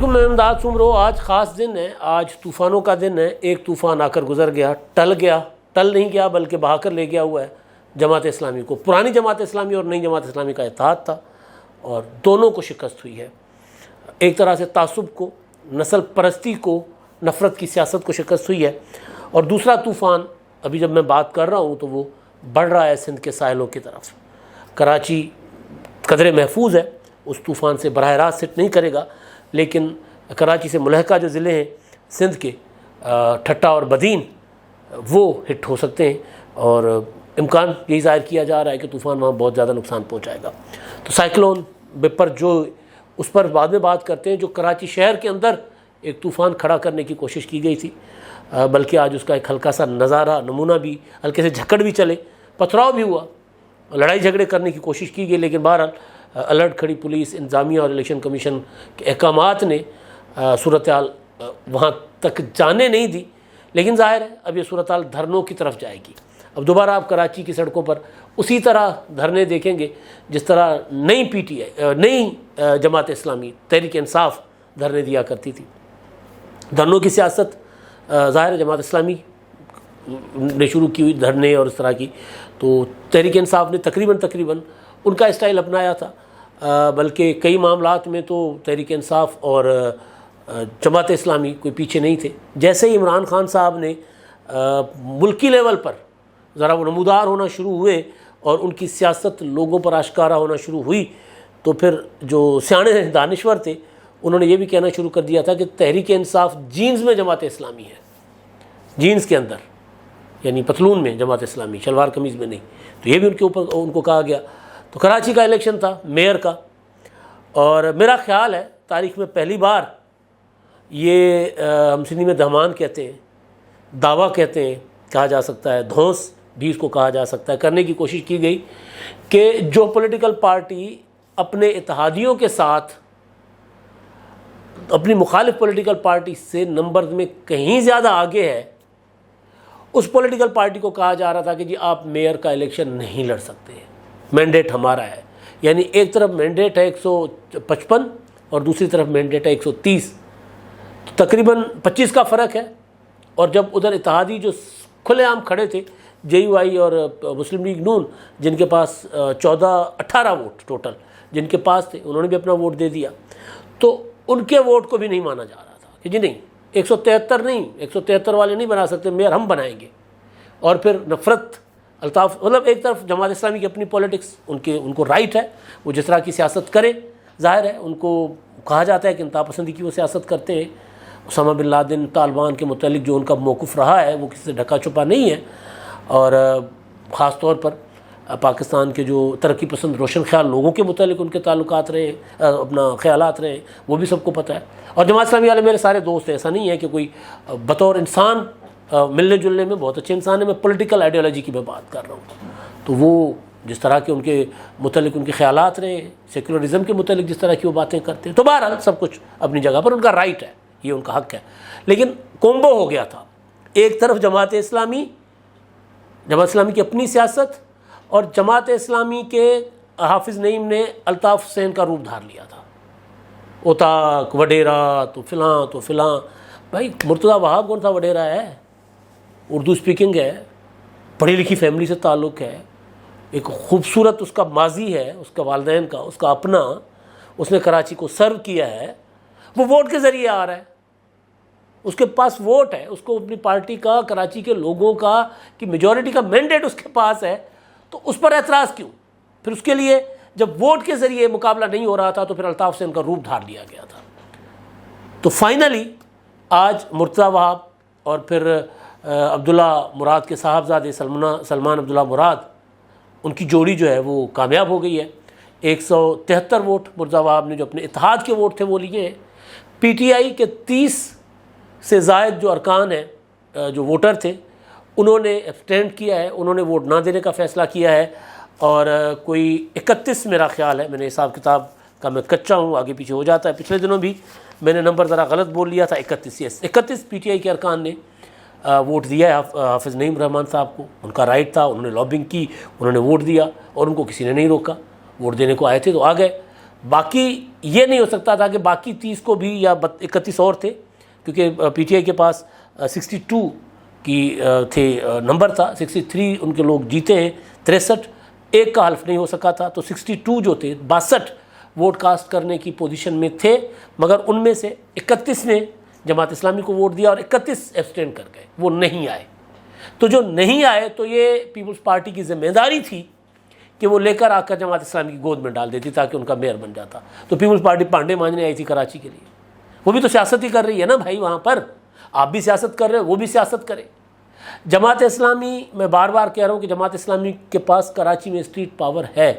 علیکم، میں امداد سمرو۔ آج خاص دن ہے، آج طوفانوں کا دن ہے۔ ایک طوفان آ کر گزر گیا، ٹل نہیں گیا بلکہ بہا کر لے گیا ہوا ہے جماعت اسلامی کو۔ پرانی جماعت اسلامی اور نئی جماعت اسلامی کا اتحاد تھا اور دونوں کو شکست ہوئی ہے۔ ایک طرح سے تعصب کو، نسل پرستی کو، نفرت کی سیاست کو شکست ہوئی ہے، اور دوسرا طوفان ابھی جب میں بات کر رہا ہوں تو وہ بڑھ رہا ہے سندھ کے ساحلوں کی طرف۔ کراچی قدرے محفوظ ہے، اس طوفان سے براہ راست ہٹ نہیں کرے گا، لیکن کراچی سے ملحقہ جو ضلع ہیں سندھ کے، ٹھٹہ اور بدین، وہ ہٹ ہو سکتے ہیں، اور امکان یہی ظاہر کیا جا رہا ہے کہ طوفان وہاں بہت زیادہ نقصان پہنچائے گا۔ تو سائیکلون بپر جو اس پر بعد میں بات کرتے ہیں، جو کراچی شہر کے اندر ایک طوفان کھڑا کرنے کی کوشش کی گئی تھی، بلکہ آج اس کا ایک ہلکا سا نظارہ، نمونہ بھی، ہلکے سے جھکڑ بھی چلے، پتھراؤ بھی ہوا، لڑائی جھگڑے کرنے کی کوشش کی گئی، لیکن بہرحال الرٹ کھڑی پولیس، انتظامیہ اور الیکشن کمیشن کے احکامات نے صورتحال وہاں تک جانے نہیں دی۔ لیکن ظاہر ہے اب یہ صورتحال دھرنوں کی طرف جائے گی۔ اب دوبارہ آپ کراچی کی سڑکوں پر اسی طرح دھرنے دیکھیں گے جس طرح نئی جماعت اسلامی تحریک انصاف دھرنے دیا کرتی تھی۔ دھرنوں کی سیاست ظاہر ہے جماعت اسلامی نے شروع کی ہوئی دھرنے اور اس طرح کی، تو تحریک انصاف نے تقریباً ان کا اسٹائل اپنایا تھا، بلکہ کئی معاملات میں تو تحریک انصاف اور جماعت اسلامی کوئی پیچھے نہیں تھے۔ جیسے ہی عمران خان صاحب نے ملکی لیول پر ذرا وہ نمودار ہونا شروع ہوئے اور ان کی سیاست لوگوں پر آشکارا ہونا شروع ہوئی، تو پھر جو سیانے دانشور تھے انہوں نے یہ بھی کہنا شروع کر دیا تھا کہ تحریک انصاف جینز میں جماعت اسلامی ہے، جینز کے اندر، یعنی پتلون میں جماعت اسلامی، شلوار قمیض میں نہیں۔ تو یہ بھی ان کو کہا گیا۔ تو کراچی کا الیکشن تھا میئر کا، اور میرا خیال ہے تاریخ میں پہلی بار یہ ہم سندھی میں دہمان کہتے ہیں، دعویٰ کہتے ہیں، کہا جا سکتا ہے، دھونس بھی اس کو کہا جا سکتا ہے، کرنے کی کوشش کی گئی کہ جو پولیٹیکل پارٹی اپنے اتحادیوں کے ساتھ اپنی مخالف پولیٹیکل پارٹی سے نمبر میں کہیں زیادہ آگے ہے، اس پولیٹیکل پارٹی کو کہا جا رہا تھا کہ جی آپ میئر کا الیکشن نہیں لڑ سکتے، مینڈیٹ ہمارا ہے۔ یعنی ایک طرف مینڈیٹ ہے 155 اور دوسری طرف مینڈیٹ ہے 130، تو تقریباً 25 کا فرق ہے۔ اور جب ادھر اتحادی جو کھلے عام کھڑے تھے، جے یو آئی اور مسلم لیگ نون، جن کے پاس 18 ووٹ ٹوٹل جن کے پاس تھے، انہوں نے بھی اپنا ووٹ دے دیا، تو ان کے ووٹ کو بھی نہیں مانا جا رہا تھا کہ جی نہیں 173 نہیں، 173 والے نہیں بنا سکتے، میئر ہم بنائیں گے۔ اور پھر نفرت، الطاف، مطلب ایک طرف جماعت اسلامی کی اپنی پولیٹکس، ان کو رائٹ ہے وہ جس طرح کی سیاست کرے، ظاہر ہے ان کو کہا جاتا ہے کہ انتہا پسندی کی وہ سیاست کرتے ہیں۔ اسامہ بن لادن، طالبان کے متعلق جو ان کا موقف رہا ہے وہ کسی سے ڈھکا چھپا نہیں ہے، اور خاص طور پر پاکستان کے جو ترقی پسند روشن خیال لوگوں کے متعلق ان کے تعلقات رہے، اپنا خیالات رہے، وہ بھی سب کو پتہ ہے۔ اور جماعت اسلامی والے میرے سارے دوست ہیں، ایسا نہیں ہے کہ کوئی بطور انسان ملنے جلنے میں بہت اچھے انسان ہیں، میں پولیٹیکل آئیڈیالوجی کی میں بات کر رہا ہوں۔ تو وہ جس طرح کے ان کے متعلق ان کے خیالات رہے، سیکولرزم کے متعلق جس طرح کی وہ باتیں کرتے ہیں، تو بہرحال سب کچھ اپنی جگہ پر ان کا رائٹ ہے، یہ ان کا حق ہے۔ لیکن کومبو ہو گیا تھا، ایک طرف جماعت اسلامی کی اپنی سیاست، اور جماعت اسلامی کے حافظ نعیم نے الطاف حسین کا روپ دھار لیا تھا، اوتاک، وڈیرا، تو فلاں۔ بھائی مرتضیٰ وہاب کون تھا؟ وڈیرا ہے، اردو اسپیکنگ ہے، پڑھی لکھی فیملی سے تعلق ہے، ایک خوبصورت اس کا ماضی ہے، اس کا والدین کا، اس کا اپنا، اس نے کراچی کو سرو کیا ہے، وہ ووٹ کے ذریعے آ رہا ہے، اس کے پاس ووٹ ہے، اس کو اپنی پارٹی کا، کراچی کے لوگوں کا کی میجورٹی کا مینڈیٹ اس کے پاس ہے، تو اس پر اعتراض کیوں؟ پھر اس کے لیے جب ووٹ کے ذریعے مقابلہ نہیں ہو رہا تھا تو پھر الطاف حسین کا روپ دھار لیا گیا تھا۔ تو فائنلی آج مرتضیٰ وہاب اور پھر عبداللہ مراد کے صاحبزادے سلمان عبداللہ مراد، ان کی جوڑی جو ہے وہ کامیاب ہو گئی ہے۔ 173 ووٹ مرتضیٰ وہاب نے جو اپنے اتحاد کے ووٹ تھے وہ لیے ہیں۔ پی ٹی آئی کے 30 سے زائد جو ارکان ہیں، جو ووٹر تھے، انہوں نے ایبسٹینڈ کیا ہے، انہوں نے ووٹ نہ دینے کا فیصلہ کیا ہے، اور کوئی 31 میرا خیال ہے، میں نے حساب کتاب کا میں کچا ہوں، آگے پیچھے ہو جاتا ہے، پچھلے دنوں بھی میں نے نمبر ذرا غلط بول لیا تھا، 31 پی ٹی آئی کے ارکان نے ووٹ دیا ہے حافظ نعیم رحمان صاحب کو، ان کا رائٹ تھا، انہوں نے لابنگ کی، انہوں نے ووٹ دیا، اور ان کو کسی نے نہیں روکا، ووٹ دینے کو آئے تھے تو آ گئے۔ باقی یہ نہیں ہو سکتا تھا کہ باقی 30 کو بھی یا 31 اور تھے، کیونکہ پی ٹی آئی کے پاس 62 کی تھے نمبر تھا، 63 ان کے لوگ جیتے ہیں، 63 ایک کا حلف نہیں ہو سکا تھا، تو 62 جو تھے 62 ووٹ کاسٹ کرنے کی پوزیشن میں تھے، مگر ان میں سے 31 نے جماعت اسلامی کو ووٹ دیا اور 31 ایبسٹین کر گئے، وہ نہیں آئے۔ تو جو نہیں آئے تو یہ پیپلز پارٹی کی ذمہ داری تھی کہ وہ لے کر آ کر جماعت اسلامی کی گود میں ڈال دیتی تاکہ ان کا میئر بن جاتا۔ تو پیپلز پارٹی پانڈے مانجنے آئی تھی کراچی کے لیے، وہ بھی تو سیاست ہی کر رہی ہے نا بھائی، وہاں پر آپ بھی سیاست کر رہے ہیں، وہ بھی سیاست کرے۔ جماعت اسلامی، میں بار بار کہہ رہا ہوں کہ جماعت اسلامی کے پاس کراچی میں اسٹریٹ پاور ہے،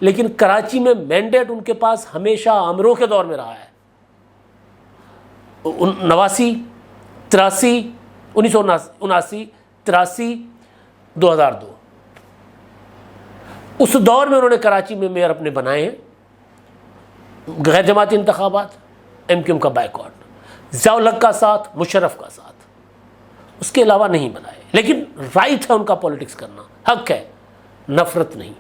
لیکن کراچی میں مینڈیٹ ان کے پاس ہمیشہ آمروں کے دور میں رہا ہے، 89، 83، 1979، 83، 2002، اس دور میں انہوں نے کراچی میں میئر اپنے بنائے ہیں، غیر جماعتی انتخابات، ایم کیو ایم کا بائیکاٹ، ضیاء الحق کا ساتھ، مشرف کا ساتھ، اس کے علاوہ نہیں بنائے۔ لیکن رائٹ ہے ان کا پولیٹکس کرنا، حق ہے، نفرت نہیں۔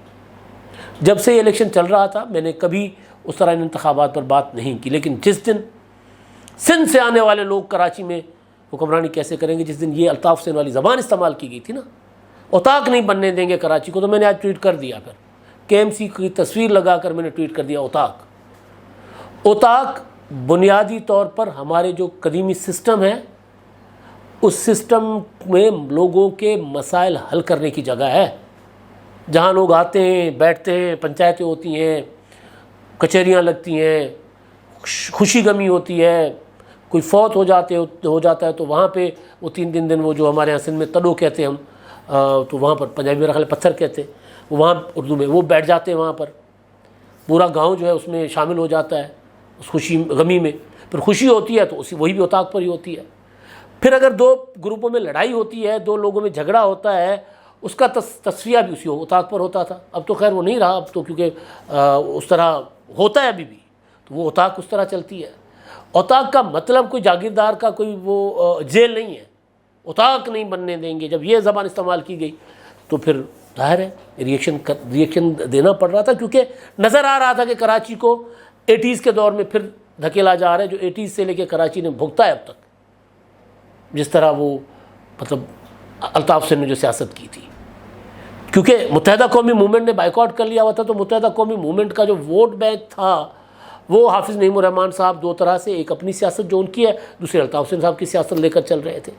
جب سے یہ الیکشن چل رہا تھا میں نے کبھی اس طرح ان انتخابات پر بات نہیں کی، لیکن جس دن سندھ سے آنے والے لوگ کراچی میں حکمرانی کیسے کریں گے، جس دن یہ الطاف حسین والی زبان استعمال کی گئی تھی نا، اوتاق نہیں بننے دیں گے کراچی کو، تو میں نے آج ٹویٹ کر دیا، پھر کے ایم سی کی تصویر لگا کر میں نے ٹویٹ کر دیا اوتاق بنیادی طور پر ہمارے جو قدیمی سسٹم ہے اس سسٹم میں لوگوں کے مسائل حل کرنے کی جگہ ہے، جہاں لوگ آتے ہیں، بیٹھتے ہیں، پنچایتیں ہوتی ہیں، کچہریاں لگتی ہیں، خوشی غمی ہوتی ہے، کوئی فوت ہو جاتا ہے تو وہاں پہ وہ 3 دن وہ جو ہمارے یہاں سندھ میں تڑو کہتے ہیں ہم، تو وہاں پر پنجابی میں رکھلے پتھر کہتے ہیں، وہاں اردو میں وہ بیٹھ جاتے ہیں، وہاں پر پورا گاؤں جو ہے اس میں شامل ہو جاتا ہے اس خوشی غمی میں۔ پھر خوشی ہوتی ہے تو وہی بھی اوتاق پر ہی ہوتی ہے۔ پھر اگر 2 گروپوں میں لڑائی ہوتی ہے، 2 لوگوں میں جھگڑا ہوتا ہے، اس کا تصفیہ بھی اسی اوتاق پر ہوتا تھا۔ اب تو خیر وہ نہیں رہا، اب تو کیونکہ اس طرح ہوتا ہے ابھی بھی، تو وہ اوتاق اس طرح چلتی ہے۔ اوتاق کا مطلب کوئی جاگیردار کا کوئی وہ جیل نہیں ہے، اوتاق نہیں بننے دیں گے۔ جب یہ زبان استعمال کی گئی تو پھر ظاہر ہے ریئیکشن دینا پڑ رہا تھا، کیونکہ نظر آ رہا تھا کہ کراچی کو 80s کے دور میں پھر دھکیلا جا رہا ہے، جو 80s سے لے کے کراچی نے بھگتا ہے اب تک، جس طرح وہ مطلب الطاف حسین نے جو سیاست کی تھی۔ کیونکہ متحدہ قومی موومنٹ نے بائیکاٹ کر لیا ہوا تھا، تو متحدہ قومی موومنٹ کا جو ووٹ بینک تھا وہ حافظ نعیم الرحمان صاحب 2 طرح سے، ایک اپنی سیاست جو ان کی ہے، دوسرے الطاف حسین صاحب کی سیاست لے کر چل رہے تھے۔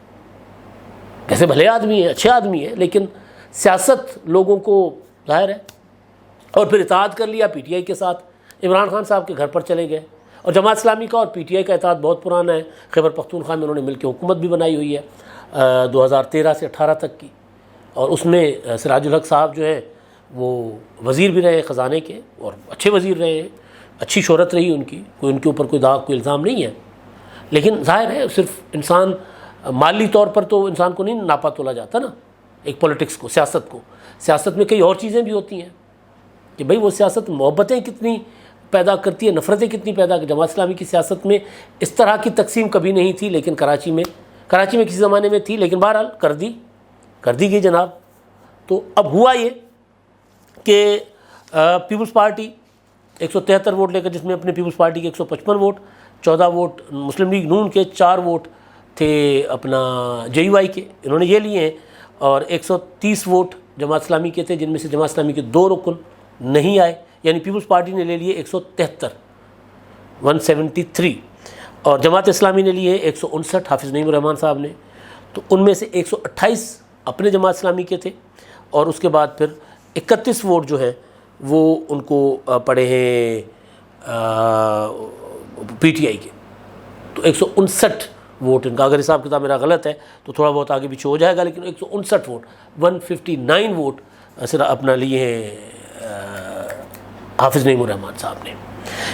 کیسے بھلے آدمی ہیں، اچھے آدمی ہیں، لیکن سیاست لوگوں کو ظاہر ہے۔ اور پھر اتحاد کر لیا پی ٹی آئی کے ساتھ، عمران خان صاحب کے گھر پر چلے گئے، اور جماعت اسلامی کا اور پی ٹی آئی کا اتحاد بہت پرانا ہے۔ خیبر پختونخوا میں انہوں نے مل کے حکومت بھی بنائی ہوئی ہے 2013 سے 18 تک کی، اور اس میں سراج الحق صاحب جو ہیں وہ وزیر بھی رہے خزانے کے، اور اچھے وزیر رہے ہیں، اچھی شہرت رہی ان کی، کوئی ان کے اوپر کوئی داغ کوئی الزام نہیں ہے۔ لیکن ظاہر ہے صرف انسان مالی طور پر تو انسان کو نہیں ناپا تولا جاتا نا، ایک پولیٹکس کو، سیاست میں کئی اور چیزیں بھی ہوتی ہیں کہ بھئی وہ سیاست محبتیں کتنی پیدا کرتی ہے، نفرتیں کتنی پیدا کرتی۔ جماعت اسلامی کی سیاست میں اس طرح کی تقسیم کبھی نہیں تھی، لیکن کراچی میں کسی زمانے میں تھی، لیکن بہرحال کر دی گئی جناب۔ تو اب ہوا یہ کہ پیپلز پارٹی 173 ووٹ لے کر، جس میں اپنے پیپلز پارٹی کے 155 ووٹ، 14 ووٹ مسلم لیگ نون کے، 4 ووٹ تھے اپنا جے یو آئی کے، انہوں نے یہ لیے ہیں، اور 130 ووٹ جماعت اسلامی کے تھے، جن میں سے جماعت اسلامی کے 2 رکن نہیں آئے، یعنی پیپلز پارٹی نے لے لیے 173، اور جماعت اسلامی نے لیے 159 حافظ نعیم الرحمان صاحب نے۔ تو ان میں سے 128 اپنے جماعت اسلامی کے تھے، اور اس کے بعد پھر 31 ووٹ جو ہیں وہ ان کو پڑے ہیں پی ٹی آئی کے۔ تو 159 ووٹ ان کا، اگر حساب کتاب میرا غلط ہے تو تھوڑا بہت آگے پیچھے ہو جائے گا، لیکن 159 ووٹ 159 ووٹ صرف اپنا لیے ہیں حافظ نعیم الرحمان صاحب نے۔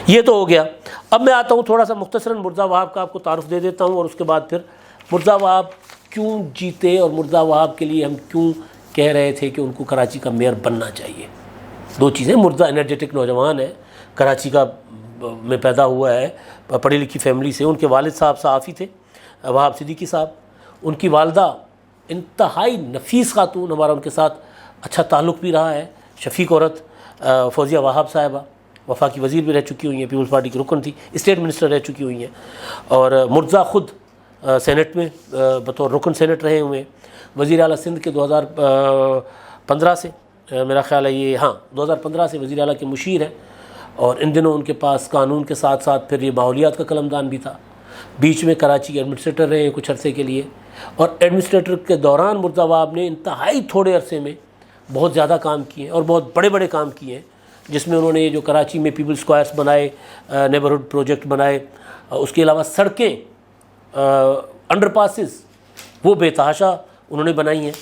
یہ تو ہو گیا۔ اب میں آتا ہوں تھوڑا سا مختصراً مرزا وہاب کا آپ کو تعارف دے دیتا ہوں، اور اس کے بعد پھر مرزا وہاب کیوں جیتے اور مرزا وہاب کے لیے ہم کیوں کہہ رہے تھے کہ ان کو کراچی کا میئر بننا چاہیے۔ 2 چیزیں، مرزا انرجیٹک نوجوان ہے، کراچی کا میں پیدا ہوا ہے، پڑھی لکھی فیملی سے، ان کے والد صاحب صحافی تھے وہاب صدیقی صاحب، ان کی والدہ انتہائی نفیس خاتون، ہمارا ان کے ساتھ اچھا تعلق بھی رہا ہے، شفیق عورت فوزیہ وہاب صاحبہ، وفاقی وزیر بھی رہ چکی ہوئی ہیں، پیپلز پارٹی کی رکن تھی، اسٹیٹ منسٹر رہ چکی ہوئی ہیں، اور مرتضیٰ خود سینٹ میں بطور رکن سینٹ رہے ہوئے ہیں، وزیر اعلیٰ سندھ کے 2015 سے میرا خیال ہے یہ 2015 سے وزیر اعلیٰ کے مشیر ہیں، اور ان دنوں ان کے پاس قانون کے ساتھ ساتھ پھر یہ ماحولیات کا قلمدان بھی تھا، بیچ میں کراچی کے ایڈمنسٹریٹر رہے ہیں کچھ عرصے کے لیے، اور ایڈمنسٹریٹر کے دوران مرتضیٰ وہاب نے انتہائی تھوڑے عرصے میں بہت زیادہ کام کیے ہیں اور بہت بڑے بڑے کام کیے ہیں، جس میں انہوں نے یہ جو کراچی میں پیپل اسکوائرس بنائے، نیبرہڈ پروجیکٹ بنائے، اس کے علاوہ سڑکیں، انڈر پاسز وہ بے تحاشا انہوں نے بنائی ہیں،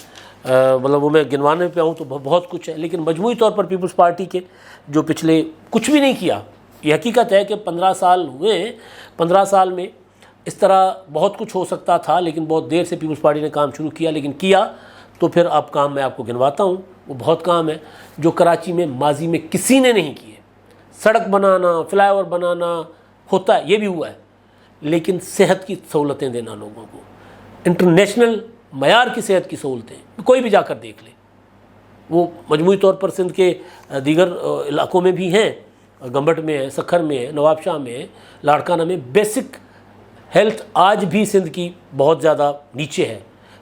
مطلب وہ میں گنوانے پہ آؤں تو بہت کچھ ہے، لیکن مجموعی طور پر پیپلز پارٹی کے جو پچھلے کچھ بھی نہیں کیا، یہ حقیقت ہے کہ 15 سال ہوئے ہیں، 15 سال میں اس طرح بہت کچھ ہو سکتا تھا، لیکن بہت دیر سے پیپلز پارٹی نے کام شروع کیا، لیکن کیا تو پھر اب کام میں آپ کو گنواتا ہوں، وہ بہت کام ہے جو کراچی میں ماضی میں کسی نے نہیں کیے۔ سڑک بنانا، فلائی اوور بنانا ہوتا ہے، یہ بھی ہوا ہے، لیکن صحت کی سہولتیں دینا لوگوں کو، انٹرنیشنل معیار کی صحت کی سہولتیں کوئی بھی جا کر دیکھ لے، وہ مجموعی طور پر سندھ کے دیگر علاقوں میں بھی ہیں، گمبٹ میں ہے، سکھر میں ہے، نواب شاہ میں ہے، لاڑکانہ میں، بیسک ہیلتھ آج بھی سندھ کی بہت زیادہ نیچے ہے،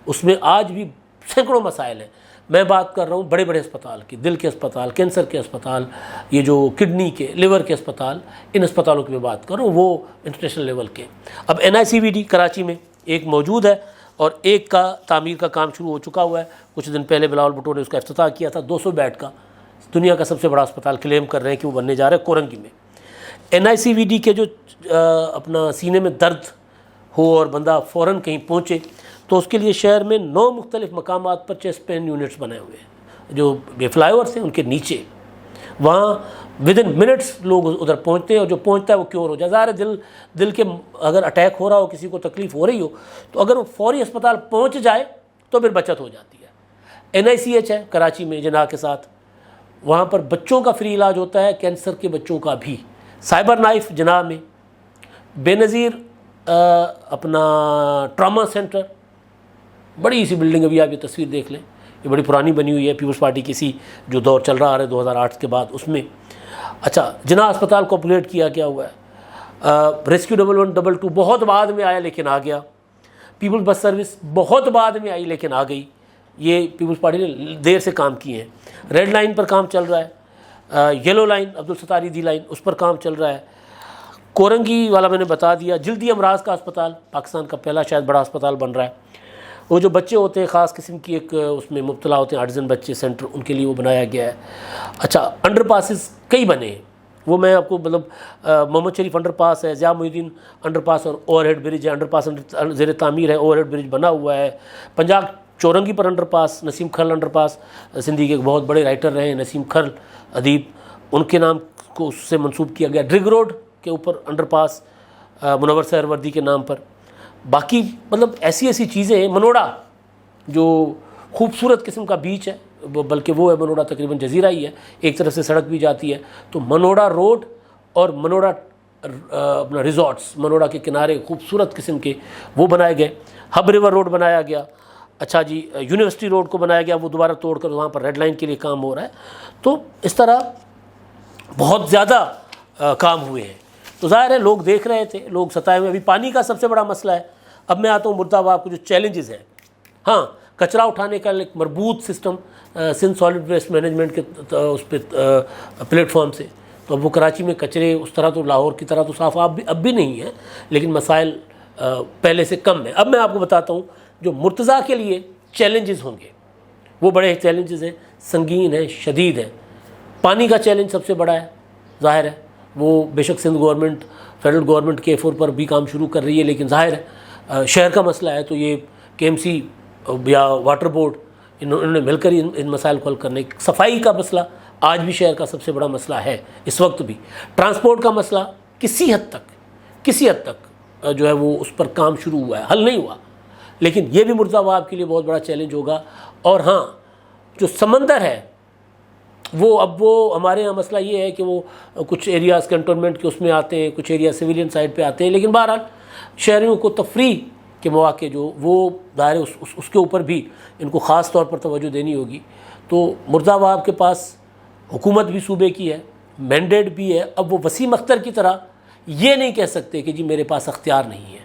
اس میں آج بھی سینکڑوں مسائل ہیں۔ میں بات کر رہا ہوں بڑے بڑے اسپتال کی، دل کے اسپتال، کینسر کے اسپتال، یہ جو کڈنی کے، لیور کے اسپتال، ان اسپتالوں کی میں بات کر رہا ہوں، وہ انٹرنیشنل لیول کے۔ اب NICVD کراچی میں ایک موجود ہے اور ایک کا تعمیر کا کام شروع ہو چکا ہوا ہے، کچھ دن پہلے بلاول بھٹو نے اس کا افتتاح کیا تھا، 200 بیڈ کا، دنیا کا سب سے بڑا اسپتال کلیم کر رہے ہیں کہ وہ بننے جا رہا ہے کورنگی میں۔ NICVD کے جو اپنا سینے میں درد ہو اور بندہ فوراً کہیں پہنچے تو اس کے لیے شہر میں 9 مختلف مقامات پر چیسٹ پین یونٹس بنائے ہوئے ہیں، جو بے فلائی اوورس ہیں ان کے نیچے، وہاں ودن منٹس لوگ ادھر پہنچتے ہیں، اور جو پہنچتا ہے وہ کیور ہو جائے۔ ظاہر ہے دل کے اگر اٹیک ہو رہا ہو، کسی کو تکلیف ہو رہی ہو، تو اگر وہ فوری اسپتال پہنچ جائے تو پھر بچت ہو جاتی ہے۔ NICH ہے کراچی میں جناح کے ساتھ، وہاں پر بچوں کا فری علاج ہوتا ہے، کینسر کے بچوں کا بھی۔ سائبر نائف جناح میں، بے نظیر اپنا ٹراما سینٹر، بڑی سی بلڈنگ، ابھی آپ یہ تصویر دیکھ لیں، یہ بڑی پرانی بنی ہوئی ہے، پیپلز پارٹی کسی جو دور چل رہا ہے 2008 کے بعد اس میں۔ اچھا، جناح اسپتال کو اپگریڈ کیا گیا ہوا ہے، ریسکیو 1122 بہت بعد میں آیا لیکن آ گیا، پیپلز بس سروس بہت بعد میں آئی لیکن آ گئی، یہ پیپلز پارٹی نے دیر سے کام کیے ہیں۔ ریڈ لائن پر کام چل رہا ہے، یلو لائن، عبدالستار دی لائن، اس پر کام چل رہا ہے۔ کورنگی والا میں نے بتا دیا، جلدی امراض کا اسپتال، پاکستان کا پہلا شاید بڑا اسپتال بن رہا ہے۔ وہ جو بچے ہوتے ہیں خاص قسم کی ایک اس میں مبتلا ہوتے ہیں آرٹیزن بچے، سینٹر ان کے لیے وہ بنایا گیا ہے۔ اچھا، انڈر پاسز کئی بنے ہیں، وہ میں آپ کو مطلب محمد شریف انڈر پاس ہے، ضیاء محی الدین انڈر پاس اور اوور ہیڈ برج ہے، انڈر پاس زیر تعمیر ہے، اوور ہیڈ برج بنا ہوا ہے۔ پنجاب چورنگی پر انڈر پاس، نسیم کھرل انڈر پاس، سندھی کے ایک بہت بڑے رائٹر رہے ہیں نسیم کھرل ادیب، ان کے نام کو اس سے منسوب کیا گیا۔ ڈرگ روڈ کے اوپر انڈر پاس منور سہروردی کے نام پر۔ باقی مطلب ایسی چیزیں ہیں۔ منوڑا جو خوبصورت قسم کا بیچ ہے، بلکہ وہ ہے منوڑا تقریباً جزیرہ ہی ہے، ایک طرف سے سڑک بھی جاتی ہے، تو منوڑا روڈ اور منوڑا اپنا ریزورٹس، منوڑا کے کنارے خوبصورت قسم کے وہ بنائے گئے۔ ہب ریور روڈ بنایا گیا۔ اچھا جی، یونیورسٹی روڈ کو بنایا گیا، وہ دوبارہ توڑ کر وہاں پر ریڈ لائن کے لیے کام ہو رہا ہے۔ تو اس طرح بہت زیادہ کام ہوئے ہیں، تو ظاہر ہے لوگ دیکھ رہے تھے، لوگ ستائے ہوئے۔ ابھی پانی کا سب سے بڑا مسئلہ ہے۔ اب میں آتا ہوں مرتضیٰ وہاب کو جو چیلنجز ہیں، ہاں، کچرا اٹھانے کا ایک مربوط system Sindh solid waste management کے اس پہ پلیٹ فارم سے، تو اب وہ کراچی میں کچرے اس طرح تو لاہور کی طرح تو صاف اب بھی نہیں ہے، لیکن مسائل پہلے سے کم ہیں۔ اب میں آپ کو بتاتا ہوں جو مرتضیٰ کے لیے چیلنجز ہوں گے، وہ بڑے چیلنجز ہیں، سنگین ہیں، شدید ہیں۔ پانی کا چیلنج سب سے بڑا ہے، ظاہر ہے وہ بے شک Sindh government, federal government K4 پر بھی کام شروع کر رہی ہے، لیکن ظاہر ہے شہر کا مسئلہ ہے تو یہ KMC یا واٹر بورڈ انہوں نے مل کر ان مسائل کو حل کرنے۔ صفائی کا مسئلہ آج بھی شہر کا سب سے بڑا مسئلہ ہے اس وقت بھی۔ ٹرانسپورٹ کا مسئلہ کسی حد تک جو ہے وہ اس پر کام شروع ہوا ہے، حل نہیں ہوا، لیکن یہ بھی مرتضیٰ وہاب کے لیے بہت بڑا چیلنج ہوگا۔ اور ہاں، جو سمندر ہے وہ ہمارے یہاں مسئلہ یہ ہے کہ وہ کچھ ایریاز کنٹونمنٹ کے اس میں آتے ہیں، کچھ ایریا سویلین سائڈ پہ آتے ہیں، لیکن بہرحال شہریوں کو تفریح کے مواقع جو وہ دائرے اس کے اوپر بھی ان کو خاص طور پر توجہ دینی ہوگی۔ تو مرتضیٰ وہاب کے پاس حکومت بھی صوبے کی ہے، مینڈیٹ بھی ہے. اب وہ وسیم اختر کی طرح یہ نہیں کہہ سکتے کہ جی میرے پاس اختیار نہیں ہے.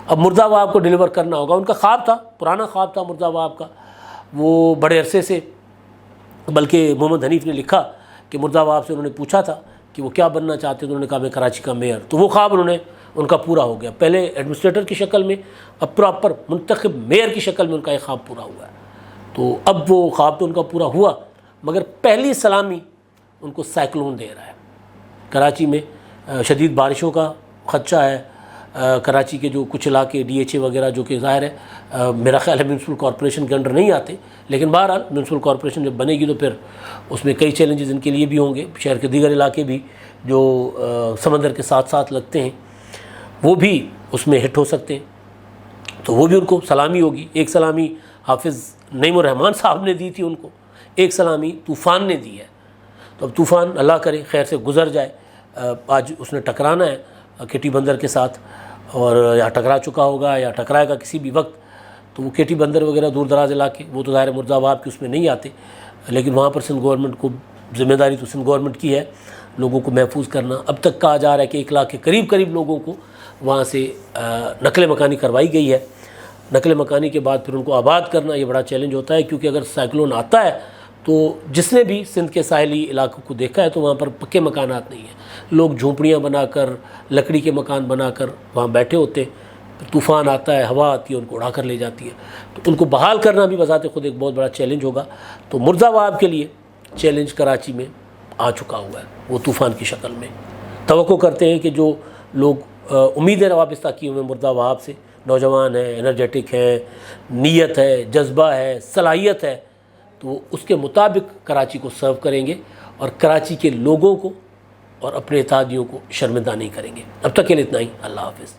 اب مرداباد کو ڈیلیور کرنا ہوگا. ان کا خواب تھا, پرانا خواب تھا مرداباد کا, وہ بڑے عرصے سے, بلکہ محمد حنیف نے لکھا کہ مرداباد سے انہوں نے پوچھا تھا کہ وہ کیا بننا چاہتے ہیں, تو انہوں نے کہا میں کراچی کا میئر. تو وہ خواب ان کا پورا ہو گیا, پہلے ایڈمنسٹریٹر کی شکل میں, اب پراپر منتخب میئر کی شکل میں ان کا ایک خواب پورا ہوا ہے. تو اب وہ خواب تو ان کا پورا ہوا, مگر پہلی سلامی ان کو سائیکلون دے رہا ہے. کراچی میں شدید بارشوں کا خدشہ ہے. کراچی کے جو کچھ علاقے ڈی ایچ اے وغیرہ جو کہ ظاہر ہے میرا خیال ہے میونسپل کارپوریشن کے انڈر نہیں آتے, لیکن بہرحال میونسپل کارپوریشن جب بنے گی تو پھر اس میں کئی چیلنجز ان کے لیے بھی ہوں گے. شہر کے دیگر علاقے بھی جو سمندر کے ساتھ ساتھ لگتے ہیں وہ بھی اس میں ہٹ ہو سکتے ہیں, تو وہ بھی ان کو سلامی ہوگی. ایک سلامی حافظ نعیم الرحمان صاحب نے دی تھی ان کو, ایک سلامی طوفان نے دی ہے. تو اب طوفان اللہ کرے خیر سے گزر جائے. آج اس نے ٹکرانا ہے کیٹی بندر کے ساتھ, اور یا ٹکرا چکا ہوگا یا ٹکرائے گا کسی بھی وقت. تو وہ کیٹی بندر وغیرہ دور دراز علاقے وہ تو ظاہر مرزاباد کے اس میں نہیں آتے, لیکن وہاں پر سندھ گورنمنٹ کو ذمہ داری تو سندھ گورنمنٹ کی ہے لوگوں کو محفوظ کرنا. اب تک کہا جا رہا ہے کہ 1 لاکھ کے قریب لوگوں کو وہاں سے نقل مکانی کروائی گئی ہے. نقل مکانی کے بعد پھر ان کو آباد کرنا یہ بڑا چیلنج ہوتا ہے, کیونکہ اگر سائیکلون آتا ہے تو جس نے بھی سندھ کے ساحلی علاقوں کو دیکھا ہے تو وہاں پر پکے مکانات نہیں ہیں. لوگ جھونپڑیاں بنا کر, لکڑی کے مکان بنا کر وہاں بیٹھے ہوتے ہیں. طوفان آتا ہے, ہوا آتی ہے, ان کو اڑا کر لے جاتی ہے. تو ان کو بحال کرنا بھی بذات خود ایک بہت بڑا چیلنج ہوگا. تو مرزاباد کے لیے چیلنج کراچی میں آ چکا ہوا ہے, وہ طوفان کی شکل میں. توقع کرتے ہیں کہ جو لوگ امیدیں وابستہ کی ہوئے مرزاباد سے, نوجوان ہیں, انرجیٹک ہیں, نیت ہے, جذبہ ہے, صلاحیت ہے, تو اس کے مطابق کراچی کو سرو کریں گے اور کراچی کے لوگوں کو اور اپنے اتحادیوں کو شرمندہ نہیں کریں گے. اب تک کے لیے اتنا ہی. اللہ حافظ.